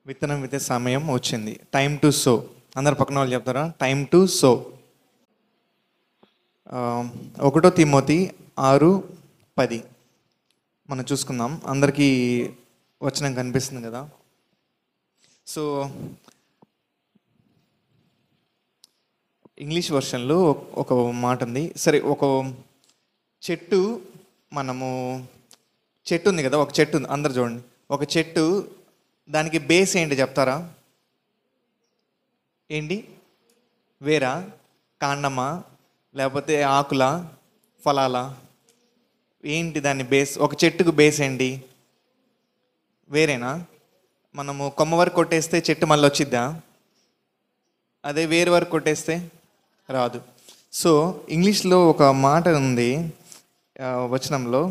విత్తనం విత్తే సమయం వచ్చింది. Time to so. అందరు పక్కన వాళ్ళు చెప్తారా? Time to so. 1 తిమోతి 6:10 మనం చూసుకుందాం. అందరికీ వచనం కనిపిస్తుంది కదా. సో ఇంగ్లీష్ వర్షన్లో ఒక మాట ఉంది. సరే, ఒక చెట్టు, మనము చెట్టు ఉంది కదా, ఒక చెట్టు ఉంది. అందరు చూడండి, ఒక చెట్టు, దానికి బేస్ ఏంటి చెప్తారా? ఏంటి? వేరా, కాండమా, లేకపోతే ఆకుల, ఫలాల? ఏంటి దాని బేస్? ఒక చెట్టుకు బేస్ ఏంటి? వేరేనా? మనము కొమ్మ వరకు కొట్టేస్తే చెట్టు మళ్ళీ వచ్చిద్దా? అదే వేరు వరకు కొట్టేస్తే రాదు. సో ఇంగ్లీష్లో ఒక మాట ఉంది వచనంలో,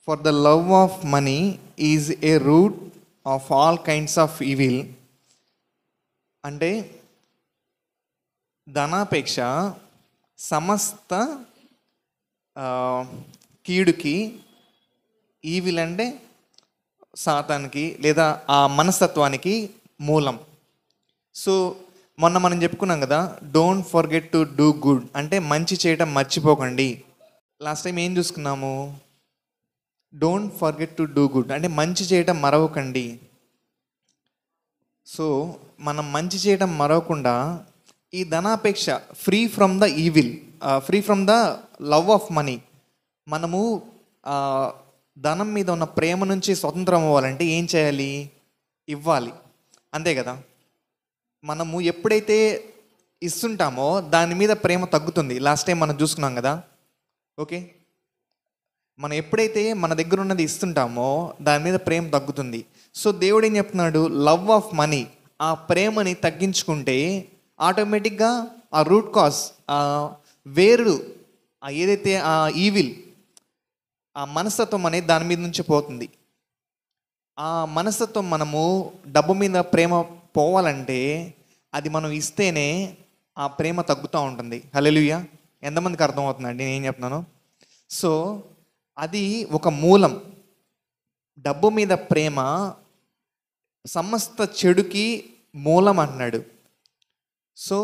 for the love of money is a root of all kinds of evil. అంటే ధనాపేక్ష సమస్త కీడుకి, ఈవిల్ అంటే సాతానికి లేదా ఆ మనస్తత్వానికి మూలం. సో మొన్న మనం చెప్పుకున్నాం కదా, don't forget to do good, అంటే మంచి చేయటం మర్చిపోకండి. లాస్ట్ టైం ఏం చూసుకున్నాము? Don't forget to do good అంటే మంచి చేయటం మరవకండి. సో మనం మంచి చేయటం మరవకుండా ఈ ధనాపేక్ష, free from the evil, free from the love of money, మనము ధనం మీద ఉన్న ప్రేమ నుంచి స్వతంత్రం అవ్వాలంటే ఏం చేయాలి? ఇవ్వాలి, అంతే కదా. మనము ఎప్పుడైతే ఇస్తుంటామో దాని మీద ప్రేమ తగ్గుతుంది. లాస్ట్ టైం మనం చూసుకున్నాం కదా. ఓకే, మనం ఎప్పుడైతే మన దగ్గర ఉన్నది ఇస్తుంటామో దాని మీద ప్రేమ తగ్గుతుంది. సో దేవుడు ఏం చెప్తున్నాడు? లవ్ ఆఫ్ మనీ, ఆ ప్రేమని తగ్గించుకుంటే ఆటోమేటిక్గా ఆ రూట్ కాజ్, ఆ వేరు, ఏదైతే ఆ ఈవిల్, ఆ మనస్తత్వం అనేది దాని మీద నుంచి పోతుంది. ఆ మనస్తత్వం, మనము డబ్బు మీద ప్రేమ పోవాలంటే అది మనం ఇస్తేనే ఆ ప్రేమ తగ్గుతూ ఉంటుంది. హల్లెలూయా. ఎంతమందికి అర్థమవుతుందండి నేను ఏం చెప్తున్నాను? సో అది ఒక మూలం. డబ్బు మీద ప్రేమ సమస్త చెడుకి మూలం అంటున్నాడు. సో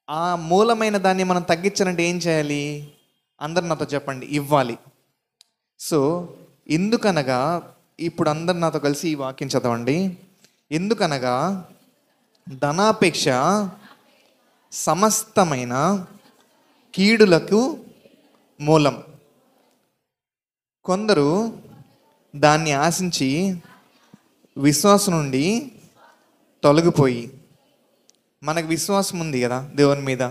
ఆ మూలమైన దాన్ని మనం తగ్గించాలంటే ఏం చేయాలి? అందరు నాతో చెప్పండి, ఇవ్వాలి. సో ఎందుకనగా, ఇప్పుడు అందరు నాతో కలిసి ఈ వాక్యం చదవండి. ఎందుకనగా ధనాపేక్ష సమస్తమైన కీడులకు మూలం. కొందరు దాన్ని ఆశించి విశ్వాసం నుండి తొలగిపోయి, మనకు విశ్వాసం ఉంది కదా దేవుని మీద,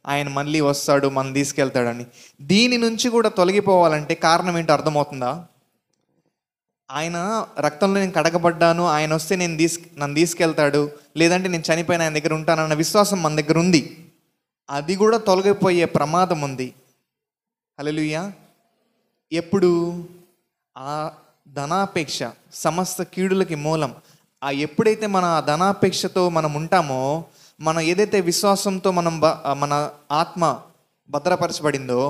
ఆయన మళ్ళీ వస్తాడు, మనం తీసుకెళ్తాడని, దీని నుంచి కూడా తొలగిపోవాలంటే కారణం ఏంటో అర్థమవుతుందా? ఆయన రక్తంలో నేను కడగబడ్డాను, ఆయన వస్తే నన్ను తీసుకెళ్తాడు, లేదంటే నేను చనిపోయిన ఆయన దగ్గర ఉంటానన్న విశ్వాసం మన దగ్గర ఉంది. అది కూడా తొలగిపోయే ప్రమాదం ఉంది. హల్లెలూయా. ఎప్పుడు? ఆ ధనాపేక్ష సమస్త కీడులకి మూలం. ఎప్పుడైతే మన ఆ ధనాపేక్షతో మనం ఉంటామో, మనం ఏదైతే విశ్వాసంతో మన ఆత్మ భద్రపరచబడిందో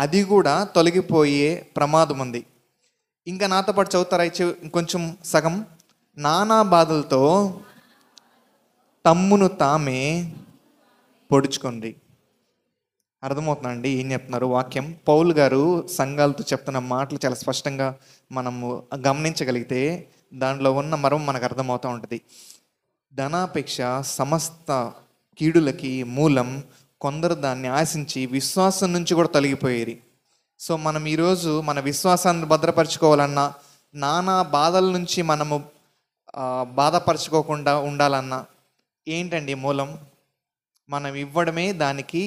అది కూడా తొలగిపోయే ప్రమాదం ఉంది. ఇంకా నాతో పాటు చదువుతారా ఇంకొంచెం సగం? నానా బాధలతో తమ్మును తామే పొడుచుకోండి. అర్థమవుతుందండి ఏం చెప్తున్నారు వాక్యం? పౌలు గారు సంఘాలతో చెప్తున్న మాటలు చాలా స్పష్టంగా మనము గమనించగలిగితే దాంట్లో ఉన్న మర్మం మనకు అర్థమవుతూ ఉంటుంది. ధనాపేక్ష సమస్త కీడులకి మూలం. కొందరు దాన్ని ఆశించి విశ్వాసం నుంచి కూడా తొలగిపోయేది. సో మనం ఈరోజు మన విశ్వాసాన్ని భద్రపరచుకోవాలన్నా, నానా బాధల నుంచి మనము బాధపరచుకోకుండా ఉండాలన్నా ఏంటండి మూలం? మనం ఇవ్వడమే దానికి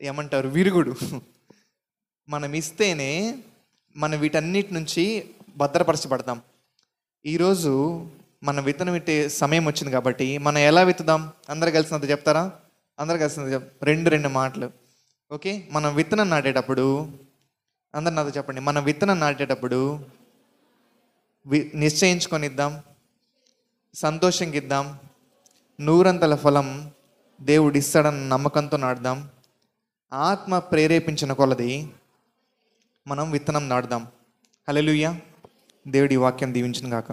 ఏమంటారు, విరుగుడు. మనం ఇస్తేనే మనం వీటన్నిటి నుంచి భద్రపరచబడతాం. ఈరోజు మన విత్తనం విత్తే సమయం వచ్చింది కాబట్టి మనం ఎలా విత్తుదాం? అందరు కలిసినంత చెప్తారా? అందరు కలిసినంత రెండు మాటలు. ఓకే, మనం విత్తనం నాటేటప్పుడు, అందరు నాతో చెప్పండి, మనం విత్తనం నాటేటప్పుడు నిశ్చయించుకొని ఇద్దాం, సంతోషంగా ఇద్దాం, నూరంతల ఫలం దేవుడు ఇస్తాడన్న నమ్మకంతో నాటుదాం. ఆత్మ ప్రేరేపించిన కొలది మనం విత్తనం నాటుదాం. హల్లెలూయా. దేవుడి వాక్యం దీవించును గాక.